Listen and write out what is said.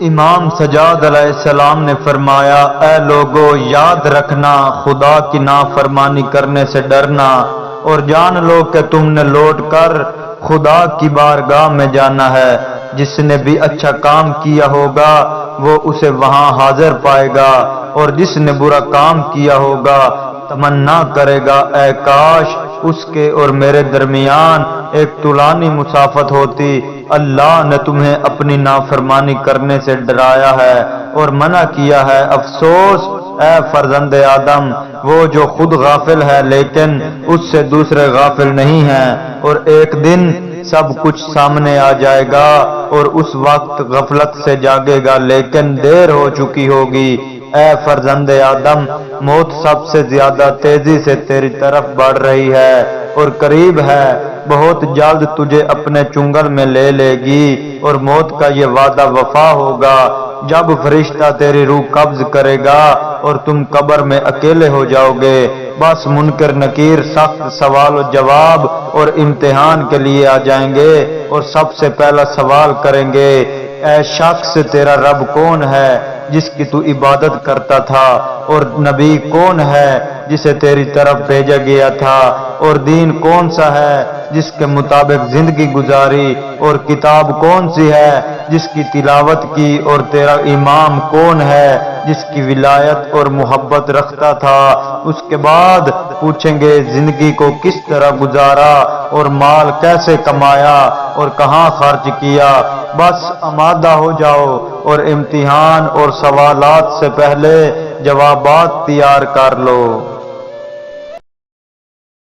امام سجاد علیہ السلام نے فرمایا، اے لوگو، یاد رکھنا، خدا کی نافرمانی کرنے سے ڈرنا، اور جان لو کہ تم نے لوٹ کر خدا کی بارگاہ میں جانا ہے۔ جس نے بھی اچھا کام کیا ہوگا وہ اسے وہاں حاضر پائے گا، اور جس نے برا کام کیا ہوگا تمنا کرے گا، اے کاش اس کے اور میرے درمیان ایک طولانی مسافت ہوتی۔ اللہ نے تمہیں اپنی نافرمانی کرنے سے ڈرایا ہے اور منع کیا ہے۔ افسوس اے فرزند آدم، وہ جو خود غافل ہے لیکن اس سے دوسرے غافل نہیں ہیں، اور ایک دن سب کچھ سامنے آ جائے گا اور اس وقت غفلت سے جاگے گا لیکن دیر ہو چکی ہوگی۔ اے فرزند آدم، موت سب سے زیادہ تیزی سے تیری طرف بڑھ رہی ہے اور قریب ہے، بہت جلد تجھے اپنے چنگل میں لے لے گی، اور موت کا یہ وعدہ وفا ہوگا جب فرشتہ تیری روح قبض کرے گا اور تم قبر میں اکیلے ہو جاؤ گے۔ بس منکر نکیر سخت سوال و جواب اور امتحان کے لیے آ جائیں گے اور سب سے پہلا سوال کریں گے، اے شخص، تیرا رب کون ہے جس کی تو عبادت کرتا تھا، اور نبی کون ہے جسے تیری طرف بھیجا گیا تھا، اور دین کون سا ہے جس کے مطابق زندگی گزاری، اور کتاب کون سی ہے جس کی تلاوت کی، اور تیرا امام کون ہے جس کی ولایت اور محبت رکھتا تھا۔ اس کے بعد پوچھیں گے زندگی کو کس طرح گزارا، اور مال کیسے کمایا اور کہاں خرچ کیا۔ بس آمادہ ہو جاؤ اور امتحان اور سوالات سے پہلے جوابات تیار کر لو۔